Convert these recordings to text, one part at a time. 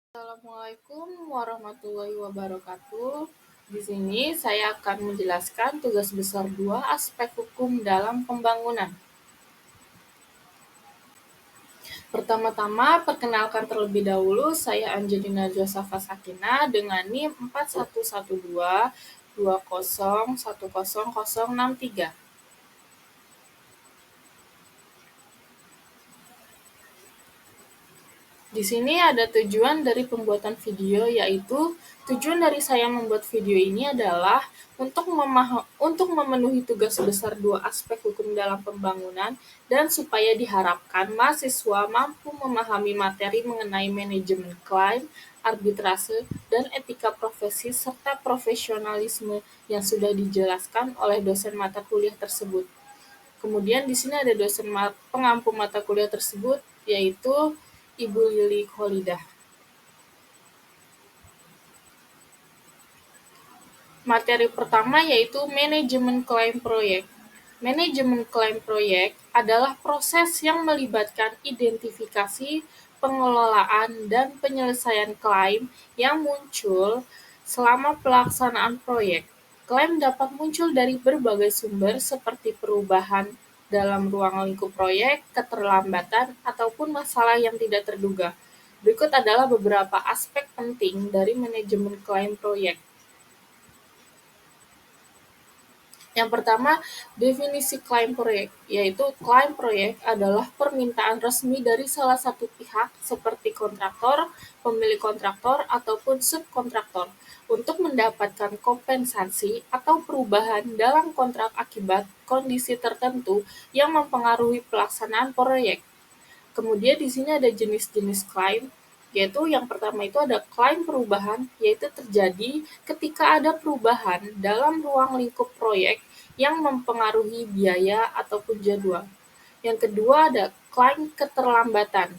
Assalamualaikum warahmatullahi wabarakatuh. Di sini saya akan menjelaskan tugas besar 2 aspek hukum dalam pembangunan. Pertama-tama, perkenalkan terlebih dahulu, saya Angelina Josafa Sakina dengan NIM 411220100063. Di sini ada tujuan dari pembuatan video, yaitu tujuan dari saya membuat video ini adalah untuk memenuhi tugas besar 2 aspek hukum dalam pembangunan dan supaya diharapkan mahasiswa mampu memahami materi mengenai manajemen klaim, arbitrase, dan etika profesi serta profesionalisme yang sudah dijelaskan oleh dosen mata kuliah tersebut. Kemudian di sini ada dosen pengampu mata kuliah tersebut, yaitu Ibu Lili Kholidah. Materi pertama yaitu manajemen klaim proyek. Manajemen klaim proyek adalah proses yang melibatkan identifikasi, pengelolaan, dan penyelesaian klaim yang muncul selama pelaksanaan proyek. Klaim dapat muncul dari berbagai sumber seperti perubahan dalam ruang lingkup proyek, keterlambatan, ataupun masalah yang tidak terduga. Berikut adalah beberapa aspek penting dari manajemen klaim proyek. Yang pertama, definisi klaim proyek, yaitu klaim proyek adalah permintaan resmi dari salah satu pihak seperti kontraktor, pemilik kontraktor, ataupun subkontraktor untuk mendapatkan kompensasi atau perubahan dalam kontrak akibat kondisi tertentu yang mempengaruhi pelaksanaan proyek. Kemudian di sini ada jenis-jenis klaim, yaitu yang pertama itu ada klaim perubahan, yaitu terjadi ketika ada perubahan dalam ruang lingkup proyek yang mempengaruhi biaya ataupun jadwal. Yang kedua ada klaim keterlambatan,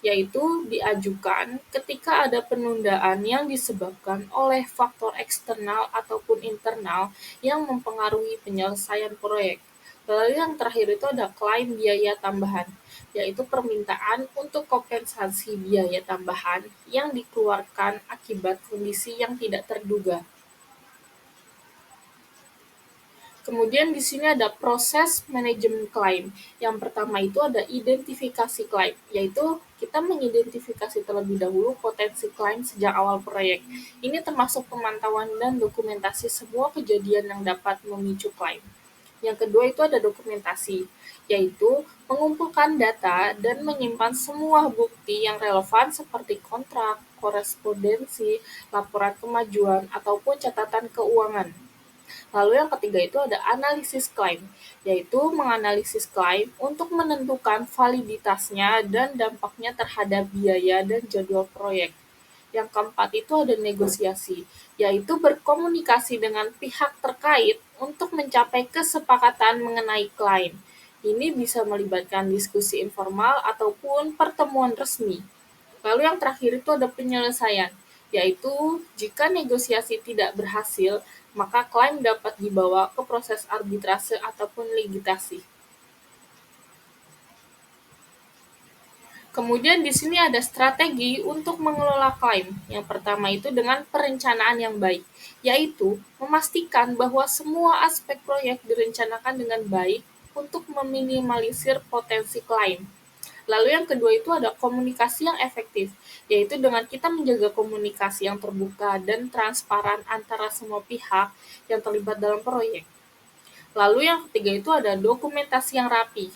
yaitu diajukan ketika ada penundaan yang disebabkan oleh faktor eksternal ataupun internal yang mempengaruhi penyelesaian proyek. Lalu yang terakhir itu ada klaim biaya tambahan, yaitu permintaan untuk kompensasi biaya tambahan yang dikeluarkan akibat kondisi yang tidak terduga. Kemudian di sini ada proses manajemen klaim. Yang pertama itu ada identifikasi klaim, yaitu kita mengidentifikasi terlebih dahulu potensi klaim sejak awal proyek. Ini termasuk pemantauan dan dokumentasi semua kejadian yang dapat memicu klaim. Yang kedua itu ada dokumentasi, yaitu mengumpulkan data dan menyimpan semua bukti yang relevan seperti kontrak, korespondensi, laporan kemajuan, ataupun catatan keuangan. Lalu yang ketiga itu ada analisis klaim, yaitu menganalisis klaim untuk menentukan validitasnya dan dampaknya terhadap biaya dan jadwal proyek. Yang keempat itu ada negosiasi, yaitu berkomunikasi dengan pihak terkait untuk mencapai kesepakatan mengenai klaim. Ini bisa melibatkan diskusi informal ataupun pertemuan resmi. Lalu yang terakhir itu ada penyelesaian, yaitu jika negosiasi tidak berhasil, maka klaim dapat dibawa ke proses arbitrase ataupun litigasi. Kemudian di sini ada strategi untuk mengelola klaim. Yang pertama itu dengan perencanaan yang baik, yaitu memastikan bahwa semua aspek proyek direncanakan dengan baik untuk meminimalisir potensi klaim. Lalu yang kedua itu ada komunikasi yang efektif, yaitu dengan kita menjaga komunikasi yang terbuka dan transparan antara semua pihak yang terlibat dalam proyek. Lalu yang ketiga itu ada dokumentasi yang rapi,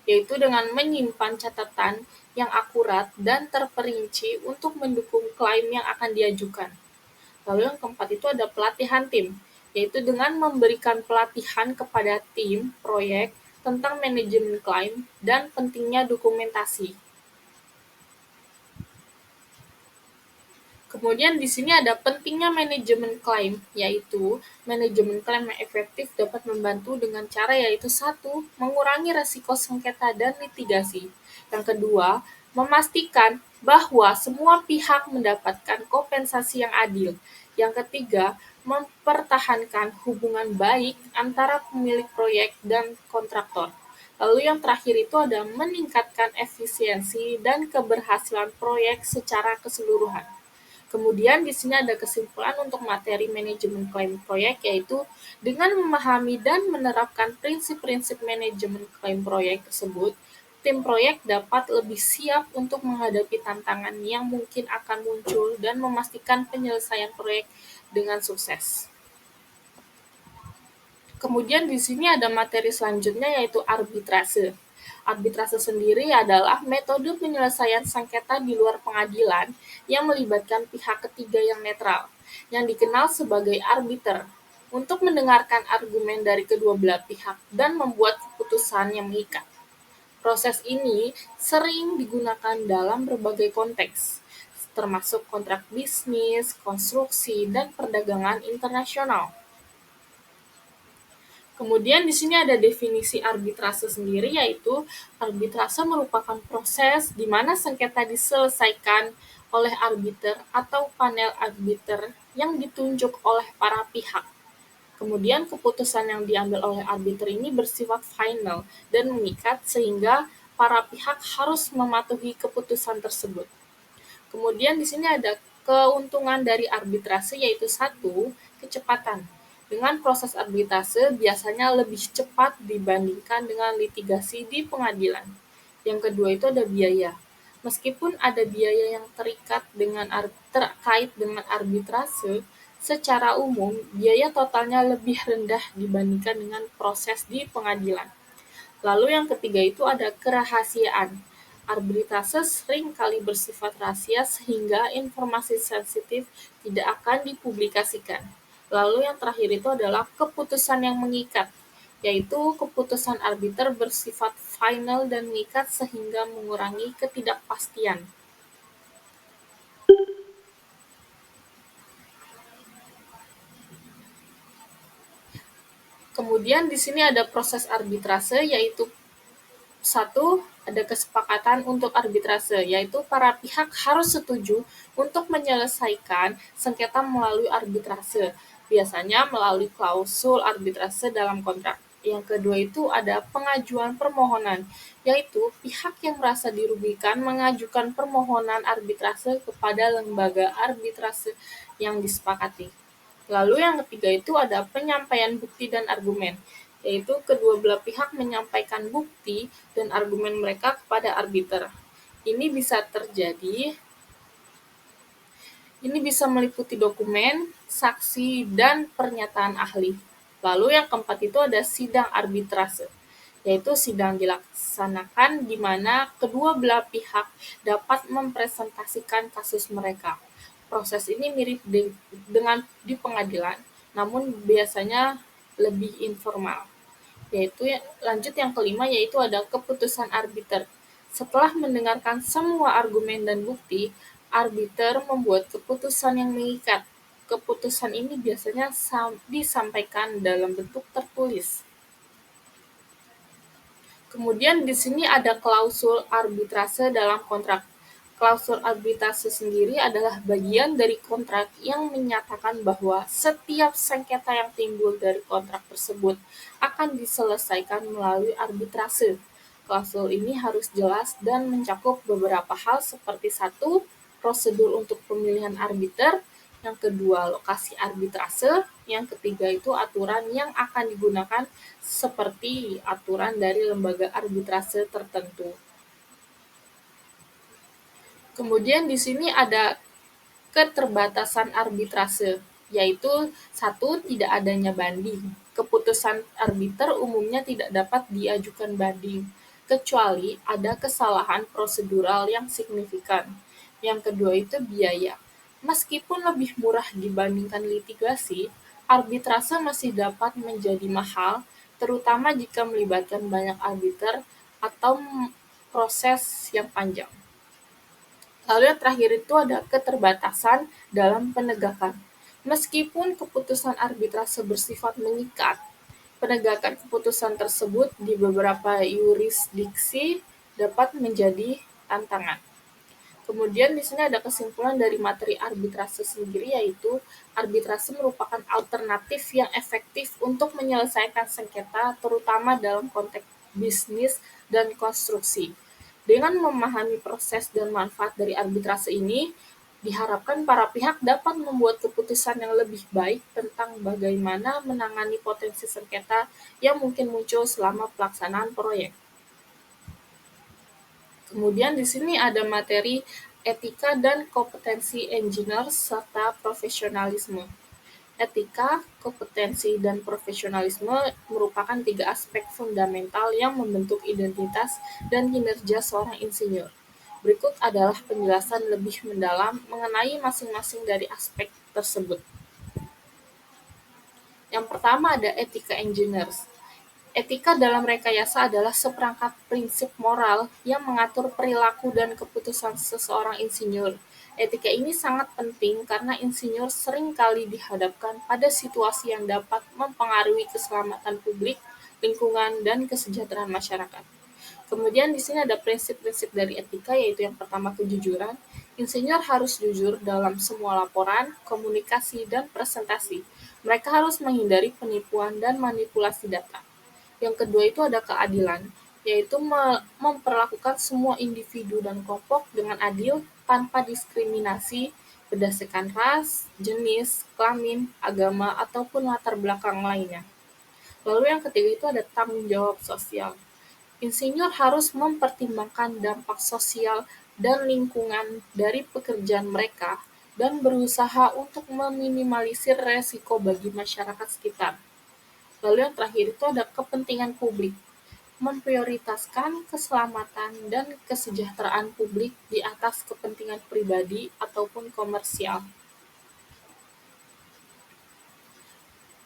yaitu dengan menyimpan catatan yang akurat dan terperinci untuk mendukung klaim yang akan diajukan. Lalu yang keempat itu ada pelatihan tim, yaitu dengan memberikan pelatihan kepada tim proyek tentang manajemen klaim dan pentingnya dokumentasi. Kemudian di sini ada pentingnya manajemen klaim, yaitu manajemen klaim yang efektif dapat membantu dengan cara yaitu satu, mengurangi resiko sengketa dan litigasi. Yang kedua, memastikan bahwa semua pihak mendapatkan kompensasi yang adil. Yang ketiga, mempertahankan hubungan baik antara pemilik proyek dan kontraktor. Lalu yang terakhir itu ada meningkatkan efisiensi dan keberhasilan proyek secara keseluruhan. Kemudian di sini ada kesimpulan untuk materi manajemen klaim proyek, yaitu dengan memahami dan menerapkan prinsip-prinsip manajemen klaim proyek tersebut, tim proyek dapat lebih siap untuk menghadapi tantangan yang mungkin akan muncul dan memastikan penyelesaian proyek dengan sukses. Kemudian di sini ada materi selanjutnya, yaitu arbitrase. Arbitrase sendiri adalah metode penyelesaian sengketa di luar pengadilan yang melibatkan pihak ketiga yang netral, yang dikenal sebagai arbiter, untuk mendengarkan argumen dari kedua belah pihak dan membuat keputusan yang mengikat. Proses ini sering digunakan dalam berbagai konteks, termasuk kontrak bisnis, konstruksi, dan perdagangan internasional. Kemudian di sini ada definisi arbitrase sendiri, yaitu arbitrase merupakan proses di mana sengketa diselesaikan oleh arbiter atau panel arbiter yang ditunjuk oleh para pihak. Kemudian keputusan yang diambil oleh arbiter ini bersifat final dan mengikat, sehingga para pihak harus mematuhi keputusan tersebut. Kemudian di sini ada keuntungan dari arbitrase, yaitu satu, kecepatan. Dengan proses arbitrase biasanya lebih cepat dibandingkan dengan litigasi di pengadilan. Yang kedua itu ada biaya. Meskipun ada biaya yang terkait dengan arbitrase, secara umum biaya totalnya lebih rendah dibandingkan dengan proses di pengadilan. Lalu yang ketiga itu ada kerahasiaan. Arbitrase sering kali bersifat rahasia sehingga informasi sensitif tidak akan dipublikasikan. Lalu yang terakhir itu adalah keputusan yang mengikat, yaitu keputusan arbiter bersifat final dan mengikat sehingga mengurangi ketidakpastian. Kemudian di sini ada proses arbitrase, yaitu satu, ada kesepakatan untuk arbitrase, yaitu para pihak harus setuju untuk menyelesaikan sengketa melalui arbitrase, biasanya melalui klausul arbitrase dalam kontrak. Yang kedua itu ada pengajuan permohonan, yaitu pihak yang merasa dirugikan mengajukan permohonan arbitrase kepada lembaga arbitrase yang disepakati. Lalu yang ketiga itu ada penyampaian bukti dan argumen, yaitu kedua belah pihak menyampaikan bukti dan argumen mereka kepada arbiter. Ini bisa terjadi, ini bisa meliputi dokumen, saksi, dan pernyataan ahli. Lalu yang keempat itu ada sidang arbitrase, yaitu sidang dilaksanakan di mana kedua belah pihak dapat mempresentasikan kasus mereka. Proses ini mirip dengan di pengadilan, namun biasanya lebih informal. Lanjut yang kelima, yaitu ada keputusan arbiter. Setelah mendengarkan semua argumen dan bukti, arbiter membuat keputusan yang mengikat. Keputusan ini biasanya disampaikan dalam bentuk tertulis. Kemudian di sini ada klausul arbitrase dalam kontrak. Klausul arbitrase sendiri adalah bagian dari kontrak yang menyatakan bahwa setiap sengketa yang timbul dari kontrak tersebut akan diselesaikan melalui arbitrase. Klausul ini harus jelas dan mencakup beberapa hal seperti satu, prosedur untuk pemilihan arbiter, yang kedua lokasi arbitrase, yang ketiga itu aturan yang akan digunakan seperti aturan dari lembaga arbitrase tertentu. Kemudian di sini ada keterbatasan arbitrase, yaitu satu, tidak adanya banding. Keputusan arbiter umumnya tidak dapat diajukan banding, kecuali ada kesalahan prosedural yang signifikan. Yang kedua itu biaya. Meskipun lebih murah dibandingkan litigasi, arbitrase masih dapat menjadi mahal, terutama jika melibatkan banyak arbiter atau proses yang panjang. Lalu yang terakhir itu ada keterbatasan dalam penegakan. Meskipun keputusan arbitrase bersifat mengikat, penegakan keputusan tersebut di beberapa yurisdiksi dapat menjadi tantangan. Kemudian di sini ada kesimpulan dari materi arbitrase sendiri, yaitu arbitrase merupakan alternatif yang efektif untuk menyelesaikan sengketa, terutama dalam konteks bisnis dan konstruksi. Dengan memahami proses dan manfaat dari arbitrase ini, Diharapkan para pihak dapat membuat keputusan yang lebih baik tentang bagaimana menangani potensi sengketa yang mungkin muncul selama pelaksanaan proyek. Kemudian di sini ada materi etika dan kompetensi engineer serta profesionalisme. Etika, kompetensi, dan profesionalisme merupakan 3 aspek fundamental yang membentuk identitas dan kinerja seorang insinyur. Berikut adalah penjelasan lebih mendalam mengenai masing-masing dari aspek tersebut. Yang pertama ada etika engineers. Etika dalam rekayasa adalah seperangkat prinsip moral yang mengatur perilaku dan keputusan seseorang insinyur. Etika ini sangat penting karena insinyur sering kali dihadapkan pada situasi yang dapat mempengaruhi keselamatan publik, lingkungan, dan kesejahteraan masyarakat. Kemudian di sini ada prinsip-prinsip dari etika, yaitu yang pertama kejujuran. Insinyur harus jujur dalam semua laporan, komunikasi, dan presentasi. Mereka harus menghindari penipuan dan manipulasi data. Yang kedua itu ada keadilan, yaitu memperlakukan semua individu dan kelompok dengan adil tanpa diskriminasi berdasarkan ras, jenis, kelamin, agama, ataupun latar belakang lainnya. Lalu yang ketiga itu ada tanggung jawab sosial. Insinyur harus mempertimbangkan dampak sosial dan lingkungan dari pekerjaan mereka dan berusaha untuk meminimalisir resiko bagi masyarakat sekitar. Lalu yang terakhir itu ada kepentingan publik, memprioritaskan keselamatan dan kesejahteraan publik di atas kepentingan pribadi ataupun komersial.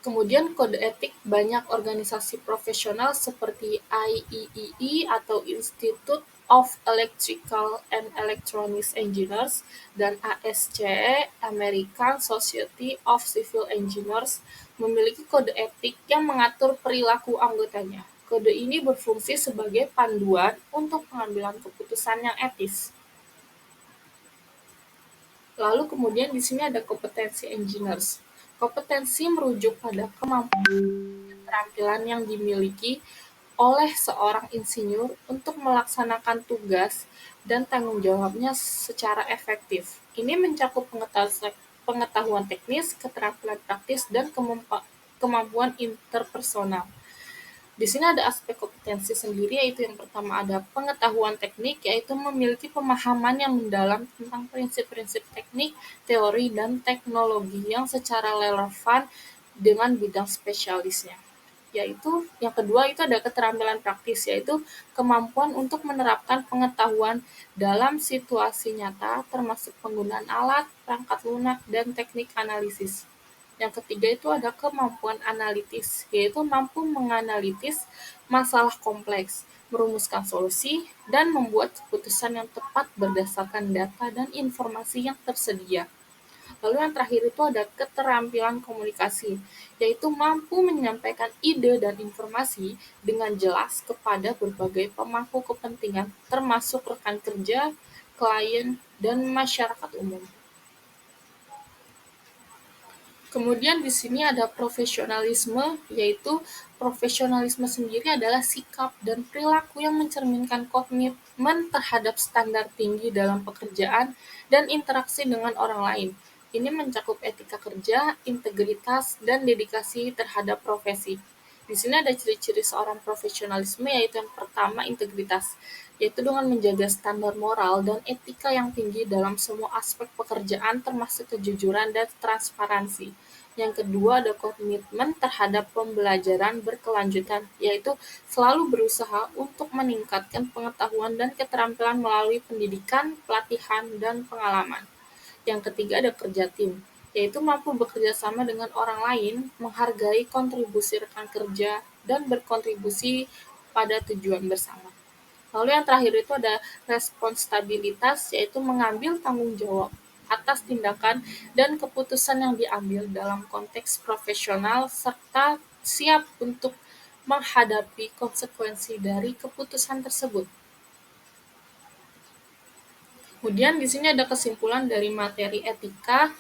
Kemudian kode etik banyak organisasi profesional seperti IEEE atau Institute of Electrical and Electronics Engineers dan ASCE American Society of Civil Engineers memiliki kode etik yang mengatur perilaku anggotanya. Kode ini berfungsi sebagai panduan untuk pengambilan keputusan yang etis. Lalu kemudian di sini ada kompetensi engineers. Kompetensi merujuk pada kemampuan keterampilan yang dimiliki oleh seorang insinyur untuk melaksanakan tugas dan tanggung jawabnya secara efektif. Ini mencakup pengetahuan teknis, keterampilan praktis, dan kemampuan interpersonal. Di sini ada aspek kompetensi sendiri, yaitu yang pertama ada pengetahuan teknik, yaitu memiliki pemahaman yang mendalam tentang prinsip-prinsip teknik, teori, dan teknologi yang secara relevan dengan bidang spesialisnya. Yaitu yang kedua itu ada keterampilan praktis, yaitu kemampuan untuk menerapkan pengetahuan dalam situasi nyata, termasuk penggunaan alat, perangkat lunak, dan teknik analisis. Yang ketiga itu ada kemampuan analitis, yaitu mampu menganalitis masalah kompleks, merumuskan solusi, dan membuat keputusan yang tepat berdasarkan data dan informasi yang tersedia. Lalu yang terakhir itu ada keterampilan komunikasi, yaitu mampu menyampaikan ide dan informasi dengan jelas kepada berbagai pemangku kepentingan, termasuk rekan kerja, klien, dan masyarakat umum. Kemudian di sini ada profesionalisme, yaitu profesionalisme sendiri adalah sikap dan perilaku yang mencerminkan komitmen terhadap standar tinggi dalam pekerjaan dan interaksi dengan orang lain. Ini mencakup etika kerja, integritas, dan dedikasi terhadap profesi. Di sini ada ciri-ciri seorang profesionalisme, yaitu yang pertama integritas, yaitu dengan menjaga standar moral dan etika yang tinggi dalam semua aspek pekerjaan termasuk kejujuran dan transparansi. Yang kedua ada komitmen terhadap pembelajaran berkelanjutan, yaitu selalu berusaha untuk meningkatkan pengetahuan dan keterampilan melalui pendidikan, pelatihan, dan pengalaman. Yang ketiga ada kerja tim, yaitu mampu bekerja sama dengan orang lain, menghargai kontribusi rekan kerja, dan berkontribusi pada tujuan bersama. Lalu yang terakhir itu ada responstabilitas, yaitu mengambil tanggung jawab atas tindakan dan keputusan yang diambil dalam konteks profesional serta siap untuk menghadapi konsekuensi dari keputusan tersebut. Kemudian di sini ada kesimpulan dari materi etika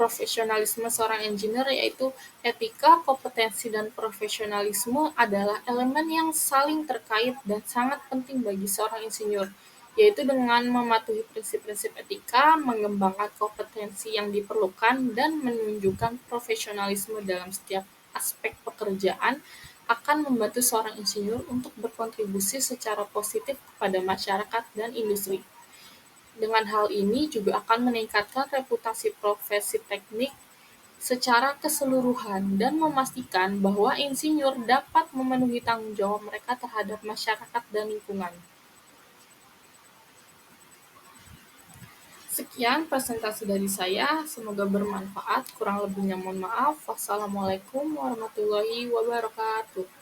profesionalisme seorang engineer, yaitu etika, kompetensi, dan profesionalisme adalah elemen yang saling terkait dan sangat penting bagi seorang insinyur. yaitu dengan mematuhi prinsip-prinsip etika, mengembangkan kompetensi yang diperlukan, dan menunjukkan profesionalisme dalam setiap aspek pekerjaan akan membantu seorang insinyur untuk berkontribusi secara positif kepada masyarakat dan industri. Dengan hal ini juga akan meningkatkan reputasi profesi teknik secara keseluruhan dan memastikan bahwa insinyur dapat memenuhi tanggung jawab mereka terhadap masyarakat dan lingkungan. Sekian presentasi dari saya, semoga bermanfaat. Kurang lebihnya mohon maaf. Wassalamualaikum warahmatullahi wabarakatuh.